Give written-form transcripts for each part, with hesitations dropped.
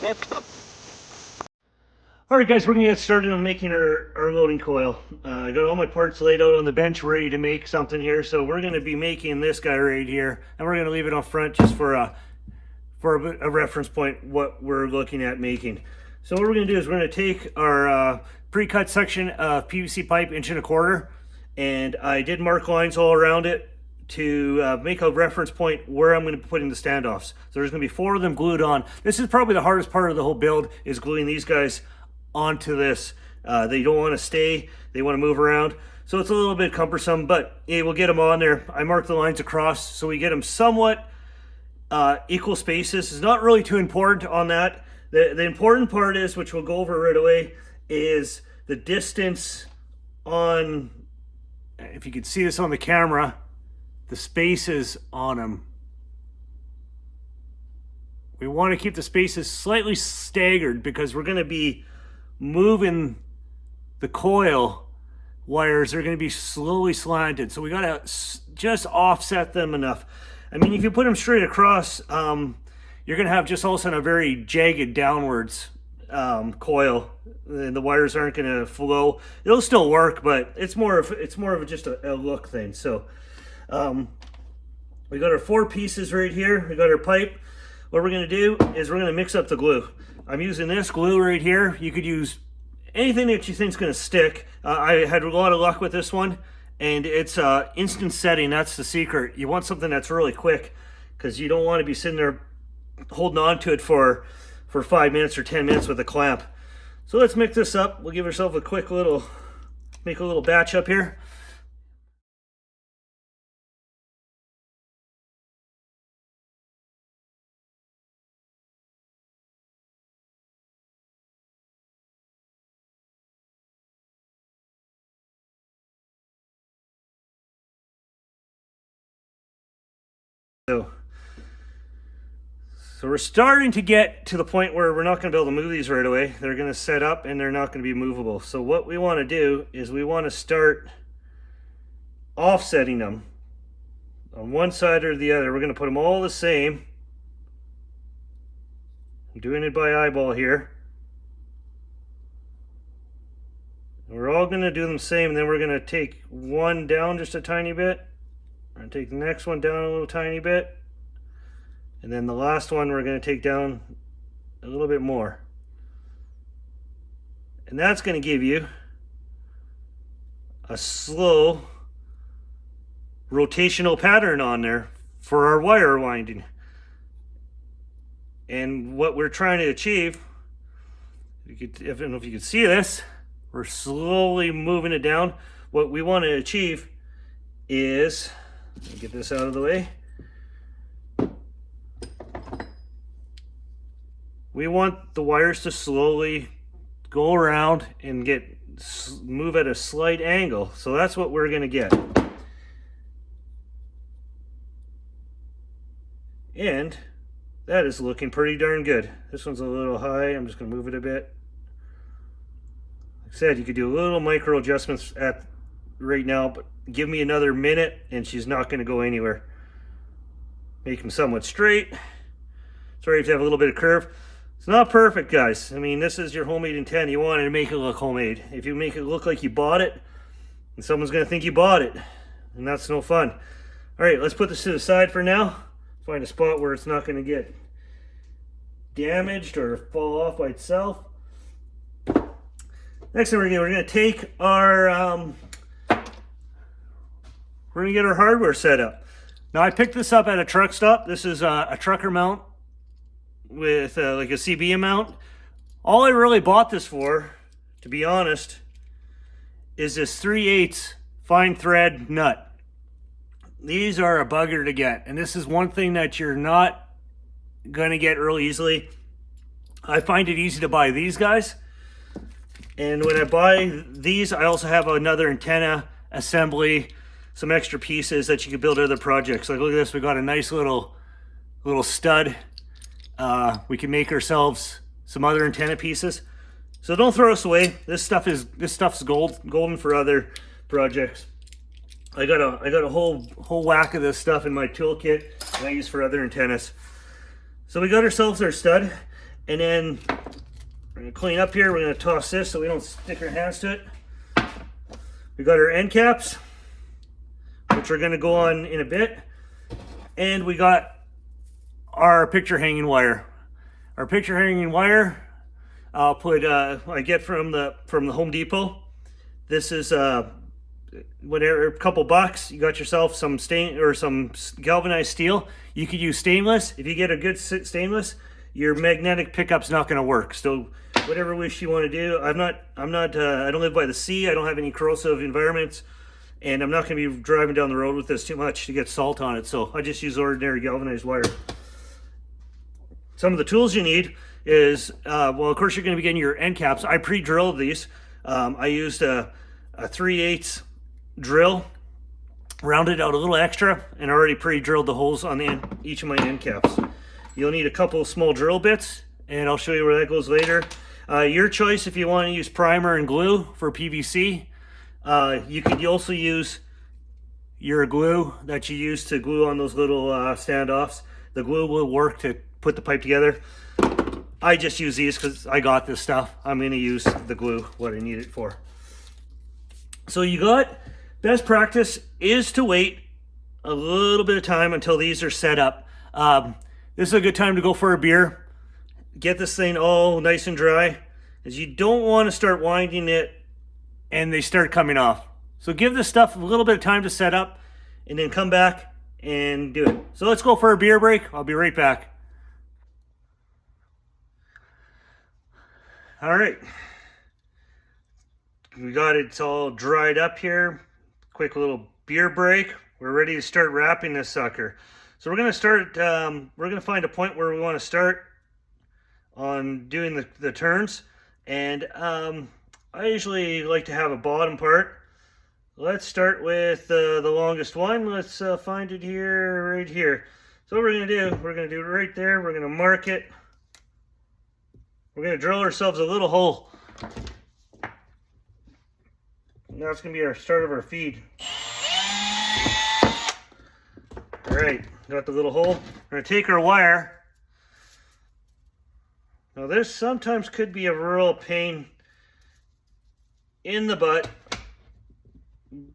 Alright guys, we're going to get started on making our loading coil. I got all my parts laid out on the bench ready to make something here. So we're going to be making this guy right here. And we're going to leave it on front just for a reference point what we're looking at making. So what we're going to do is we're going to take our pre-cut section of PVC pipe 1.25 inch. And I did mark lines all around it to make a reference point where I'm going to be putting the standoffs. So there's going to be 4 of them glued on. This is probably the hardest part of the whole build, is gluing these guys onto this. They don't want to stay, they want to move around, so it's a little bit cumbersome, but yeah, we'll get them on there. I marked the lines across so we get them somewhat equal spaces. It's not really too important on that. The important part is, which we'll go over right away, is the distance on, if you can see this on the camera, the spaces on them. We want to keep the spaces slightly staggered because we're going to be moving the coil wires. They're going to be slowly slanted, so we got to just offset them enough. I mean, if you put them straight across, you're going to have just all of a sudden a very jagged downwards coil, and the wires aren't going to flow. It'll still work, but it's more of just a look thing. So we got our 4 pieces right here. We got our pipe. What we're going to do is we're going to mix up the glue. I'm using this glue right here. You could use anything that you think is going to stick. I had a lot of luck with this one, and it's instant setting. That's the secret. You want something that's really quick, because you don't want to be sitting there holding on to it for 5 minutes or 10 minutes with a clamp. So let's mix this up. We'll give ourselves a quick little, make a little batch up here. So we're starting to get to the point where we're not going to be able to move these right away. They're going to set up and they're not going to be movable. So what we want to do is we want to start offsetting them on one side or the other. We're going to put them all the same. I'm doing it by eyeball here. And we're all going to do them the same, and then we're going to take one down just a tiny bit. We're going to take the next one down a little tiny bit. And then the last one we're going to take down a little bit more. And that's going to give you a slow rotational pattern on there for our wire winding. And what we're trying to achieve, I don't know if you can see this, we're slowly moving it down. What we want to achieve is, let me get this out of the way. We want the wires to slowly go around and move at a slight angle. So that's what we're going to get. And that is looking pretty darn good. This one's a little high. I'm just going to move it a bit. Like I said, you could do little micro adjustments right now, but give me another minute and she's not going to go anywhere. Make them somewhat straight. Sorry if you have a little bit of curve. It's not perfect, guys. I mean, this is your homemade antenna. You want to make it look homemade. If you make it look like you bought it, and someone's going to think you bought it, and that's no fun. All right, let's put this to the side for now. Find a spot where it's not going to get damaged or fall off by itself. Next thing we're going to take our, we're going to get our hardware set up. Now, I picked this up at a truck stop. This is a trucker mount with like a CB mount. All I really bought this for, to be honest, is this 3/8 fine thread nut. These are a bugger to get, and this is one thing that you're not going to get really easily. I find it easy to buy these guys, and when I buy these, I also have another antenna assembly, some extra pieces that you can build other projects. Like, look at this, we got a nice little stud. We can make ourselves some other antenna pieces. So don't throw this away. This stuff's golden for other projects. I got a whole whack of this stuff in my toolkit that I use for other antennas. So we got ourselves our stud. And then we're going to clean up here. We're going to toss this so we don't stick our hands to it. We got our end caps, which are going to go on in a bit. And we got our picture hanging wire. Our picture hanging wire, I'll put, I get from the Home Depot. This is whatever, a couple bucks. You got yourself some stain or some galvanized steel. You could use stainless. If you get a good stainless, your magnetic pickup's not going to work. So whatever wish you want to do. I don't live by the sea. I don't have any corrosive environments, and I'm not going to be driving down the road with this too much to get salt on it. So I just use ordinary galvanized wire. Some of the tools you need is, well, of course you're going to be getting your end caps. I pre-drilled these. I used a 3/8 drill, rounded out a little extra, and already pre-drilled the holes on each of my end caps. You'll need a couple small drill bits, and I'll show you where that goes later. Your choice if you want to use primer and glue for PVC. You could also use your glue that you use to glue on those little standoffs. The glue will work to put the pipe together. I just use these because I got this stuff. I'm going to use the glue, what I need it for. So you got, best practice is to wait a little bit of time until these are set up. This is a good time to go for a beer. Get this thing all nice and dry, as you don't want to start winding it and they start coming off. So give this stuff a little bit of time to set up and then come back and do it. So let's go for a beer break. I'll be right back. All right, we got it all dried up here. Quick little beer break. We're ready to start wrapping this sucker. So we're gonna start, we're gonna find a point where we wanna start on doing the turns. And I usually like to have a bottom part. Let's start with the longest one. Let's find it here, right here. So what we're gonna do it right there. We're gonna mark it. We're going to drill ourselves a little hole. Now it's going to be our start of our feed. All right, got the little hole. We're going to take our wire. Now this sometimes could be a real pain in the butt,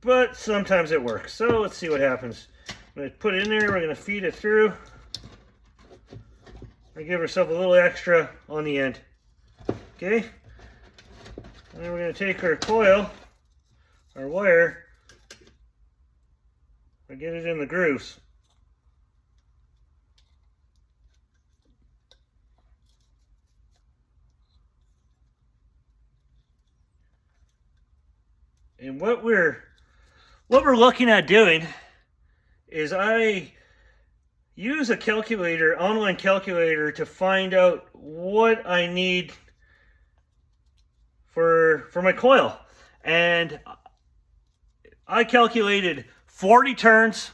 but sometimes it works. So let's see what happens. I'm going to put it in there. We're going to feed it through. And give ourselves a little extra on the end. Okay? And then we're going to take our coil, our wire, and get it in the grooves. And what we're looking at doing is I use a calculator, online calculator, to find out what I need for my coil. And I calculated 40 turns.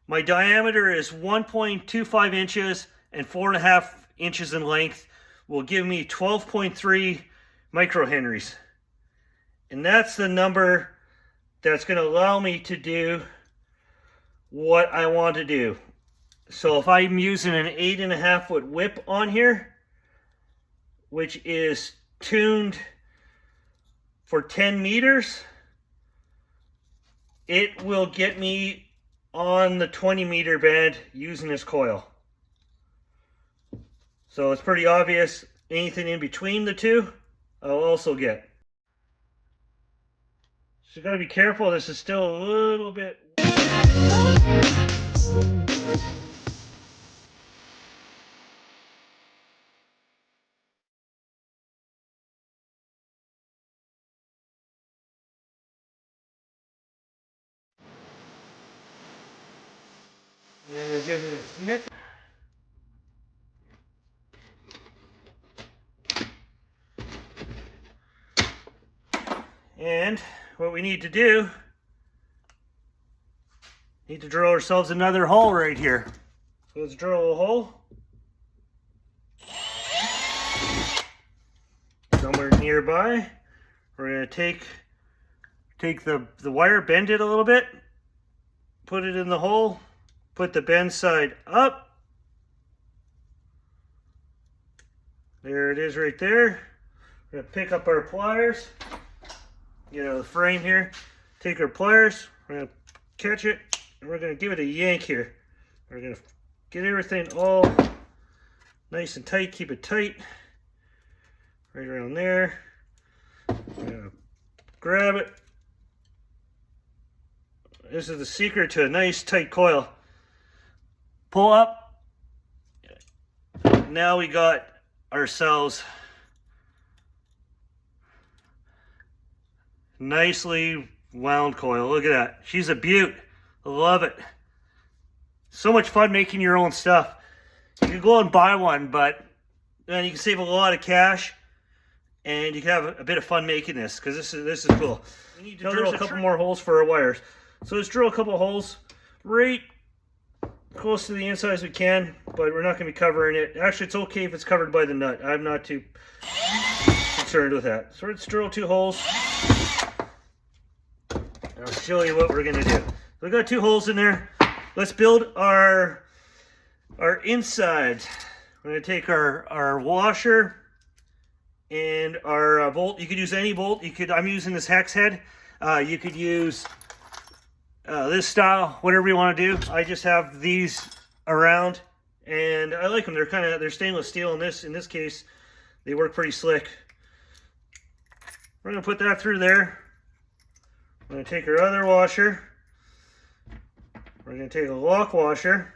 My diameter is 1.25 inches and 4.5 inches in length will give me 12.3 microhenries. And that's the number that's going to allow me to do what I want to do. So if I'm using an 8.5 foot whip on here, which is tuned for 10 meters, it will get me on the 20 meter band using this coil. So it's pretty obvious. Anything in between the two, I'll also get. So you gotta be careful. This is still a little bit. And what we need to do, need to drill ourselves another hole right here. So let's drill a hole somewhere nearby. We're going to take the wire, bend it a little bit, put it in the hole, put the bend side up, There it is right there. We're going to pick up our pliers. Get out of the frame here. Take our pliers. We're going to catch it. And we're going to give it a yank here. We're going to get everything all nice and tight. Keep it tight. Right around there. We're going to grab it. This is the secret to a nice tight coil. Pull up. Now we got ourselves nicely wound coil. Look at that. She's a beaut. I love it. So much fun making your own stuff. You can go and buy one, but then you can save a lot of cash and you can have a bit of fun making this, because this is cool. We need to drill a couple more holes for our wires. So let's drill a couple holes right close to the inside as we can, but we're not going to be covering it. Actually, it's okay if it's covered by the nut. I'm not too concerned with that. So let's drill 2 holes. I'll show you what we're going to do. So we got 2 holes in there. Let's build our inside. We're going to take our washer and our bolt. You could use any bolt. I'm using this hex head. You could use this style, whatever you want to do. I just have these around, and I like them. They're stainless steel in this case. They work pretty slick. We're gonna put that through there. We're gonna take our other washer. We're gonna take a lock washer,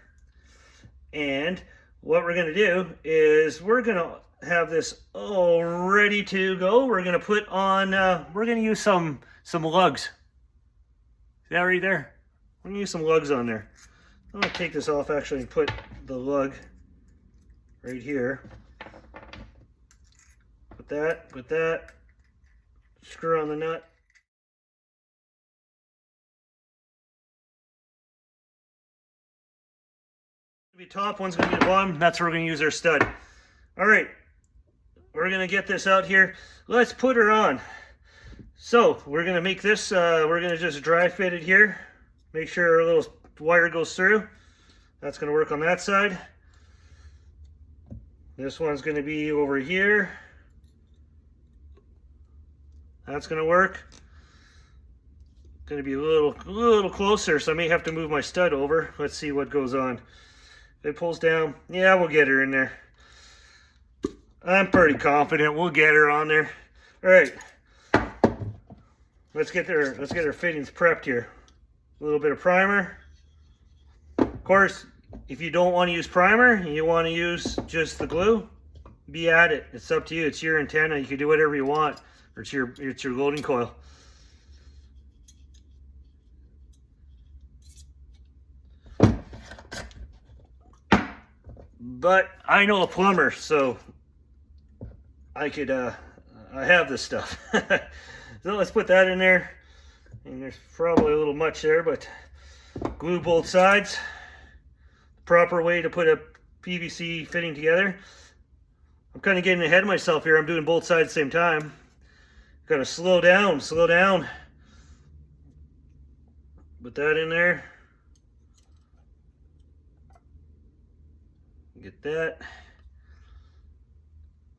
and what we're gonna do is we're gonna have this all ready to go. We're gonna put on. We're gonna use some lugs. See that right there? I'm gonna use some lugs on there. I'm gonna take this off actually and put the lug right here. Put that. Screw on the nut. Be top, one's gonna be the bottom. That's where we're gonna use our stud. All right, we're gonna get this out here. Let's put her on. So we're gonna make this. We're gonna just dry fit it here. Make sure our little wire goes through. That's gonna work on that side. This one's gonna be over here. That's gonna work. Gonna be a little closer, so I may have to move my stud over. Let's see what goes on. If it pulls down, yeah, we'll get her in there. I'm pretty confident we'll get her on there. All right, let's get our fittings prepped here. A little bit of primer. Of course, if you don't want to use primer and you want to use just the glue, be at it. It's up to you. It's your antenna. You can do whatever you want. Or it's your loading coil. But I know a plumber, so I have this stuff. So let's put that in there. And there's probably a little much there, but glue both sides. Proper way to put a PVC fitting together. I'm kind of getting ahead of myself here. I'm doing both sides at the same time. Gotta slow down. Put that in there. Get that.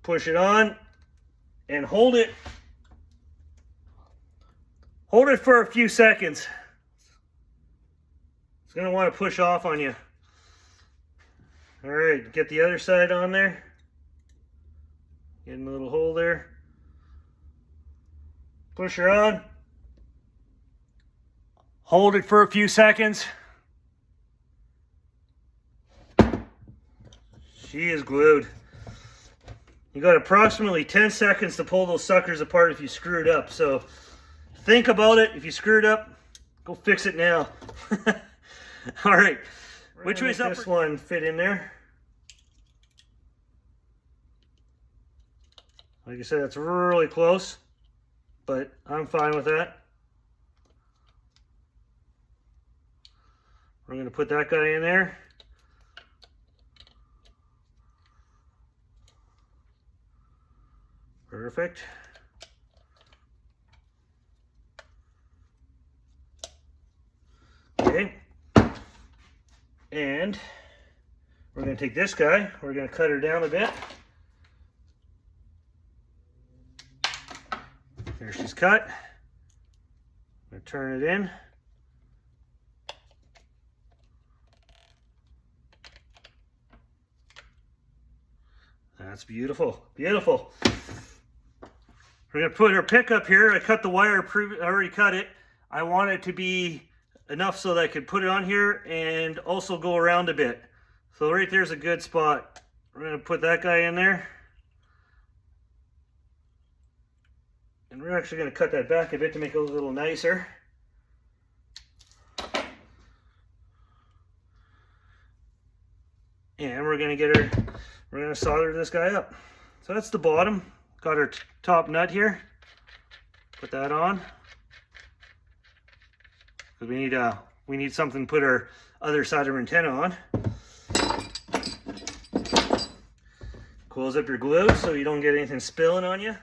Push it on and hold it. Hold it for a few seconds. It's gonna want to push off on you. All right, get the other side on there. Getting a little hole there. Push her on. Hold it for a few seconds. She is glued. You got approximately 10 seconds to pull those suckers apart if you screwed up. So think about it. If you screwed up, go fix it now. All right. Which way's up? This one fit in there. Like I said, it's really close, but I'm fine with that. We're going to put that guy in there. Perfect. Okay. And we're going to take this guy, we're going to cut her down a bit. There she's cut. I'm going to turn it in. That's beautiful, beautiful. We're going to put her pickup here. I cut the wire, I already cut it. I want it to be enough so that I could put it on here and also go around a bit. So right there's a good spot. We're going to put that guy in there. And we're actually going to cut that back a bit to make it a little nicer. And we're going to solder this guy up. So that's the bottom. Got our top nut here. Put that on. Because we need something to put our other side of our antenna on. Close up your glue so you don't get anything spilling on you.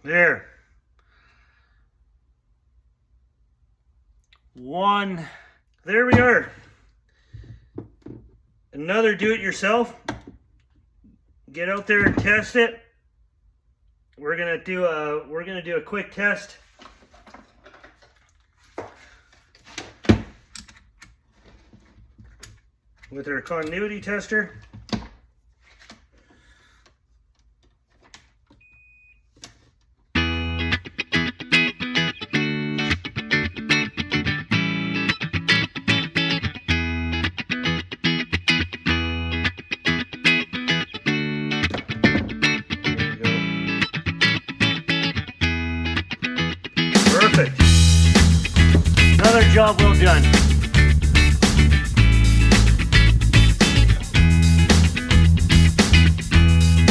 There. One. There we are. Another do-it-yourself. Get out there and test it. We're gonna do a quick test. With our continuity tester. Perfect. Another job well done.